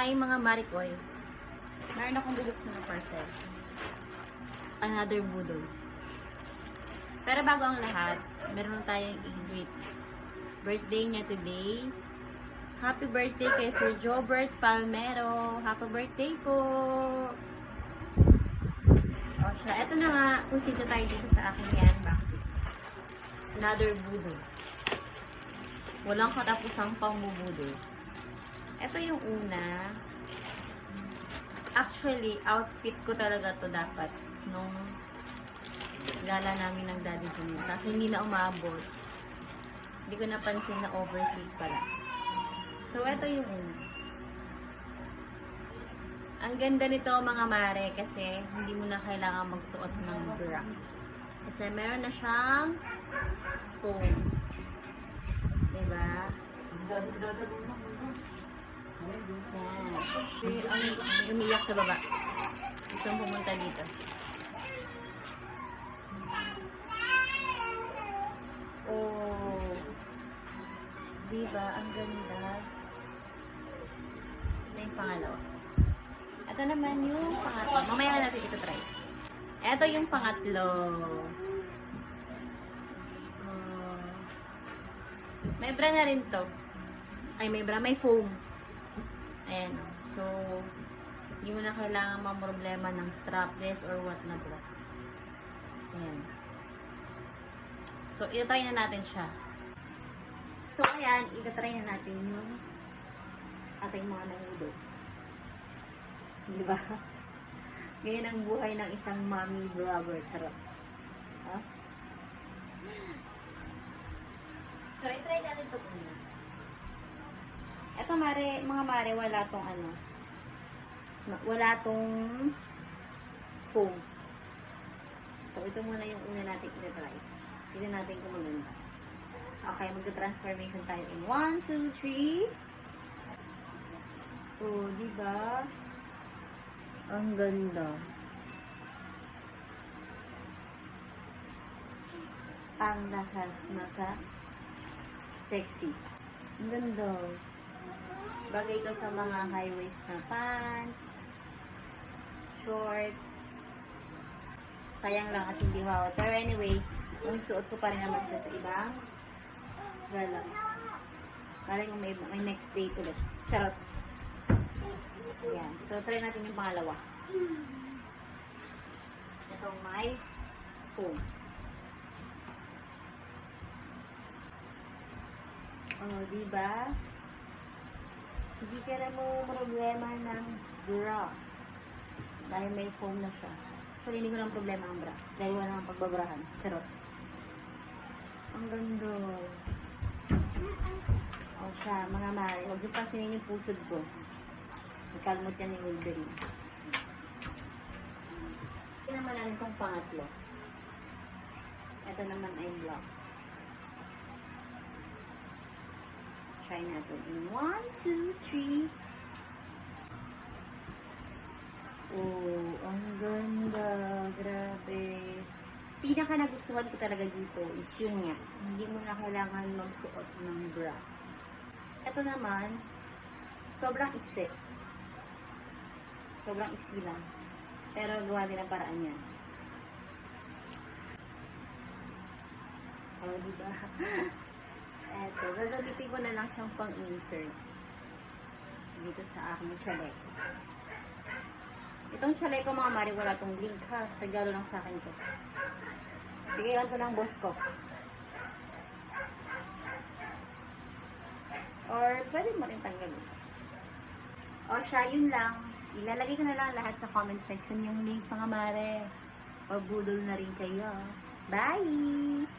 Hi mga Marikoy. Meron akong bubuksan na parcel. Another budol. Pero bago ang lahat, meron tayong i-greet. Birthday niya today. Happy birthday kay Sir Jobert Palmero. Happy birthday po! O siya, eto na nga. Kusito tayo dito sa aking unboxing. Another budol. Walang katapusang pambubudol. Ito yung una. Actually, outfit ko talaga to dapat nung gala namin ng Daddy Junior. Kasi hindi na umabot. Hindi ko napansin na overseas pala. So, ito yung una. Ang ganda nito mga mare kasi hindi mo na kailangan magsuot ng bra. Kasi meron na siyang foam. Diba? Yan. Ang umiyak sa baba. Gusto mong pumunta dito. Oh. Diba? Ang ganda. Ito yung pangalawa. Ito naman yung pangatlo. Mamaya natin ito try. Ito yung pangatlo. May bra na rin to. Ay, may bra. May foam. Ayan. So, hindi mo na kailangan mamroblema ng strapless or what na bra. Ayan. So, itatry na natin siya. So, ayan. Itatry na natin yung ating mga nangudo. Diba? Ganyan ang buhay ng isang mommy vlogger. Charot. Huh? So, i-try natin ito muna. Ito, mga mare, wala tong ano. Wala tong foam. So, ito muna yung una natin i-try. Tignan natin kung maganda. Okay, mag-transformation tayo in 1, 2, 3. Oh, diba? Ang ganda. Ang lakas maka sexy. Ang ganda. Bagay ko sa mga high-waist na pants, shorts. Sayang lang at hindi wow. Pero anyway, yung suot ko pa rin naman siya sa ibang gala. Parang may next date ulit. Charot. Ayan. So, try natin yung pangalawa. Itong may foam. Oh, diba? Hindi ka na mo problema ng bra. Dahil may foam na siya. Actually, hindi ko lang problema ang bra. Dahil wala nang pagbabrahan. Charot. Ang ganda. O siya, mga mare. Huwag yung pasinin yung pusod ko. Nagkalmot yan ni Wolverine. Ito naman natin itong pangatlo. Ito naman ay block. Try natin in 1, 2, 3. Oh, ang ganda. Grabe. Pinaka nagustuhan ko talaga dito is yun nga. Hindi mo na kailangan magsuot ng bra. Ito naman, sobrang iksi. Sobrang iksi lang. Pero gawa din ang paraan yan. Oh, diba? Eto, gagamitin ko na lang siyang pang-insert dito sa aking chaleco. Itong chaleco mga mari, wala tong link ha. Regalo lang sa akin ito. Bigyan ko ng boss ko. Or pwede mo rin tanggalin. O siya, yun lang. Ilalagay ko na lang lahat sa comment section yung link mga mare. O budol na rin kayo. Bye!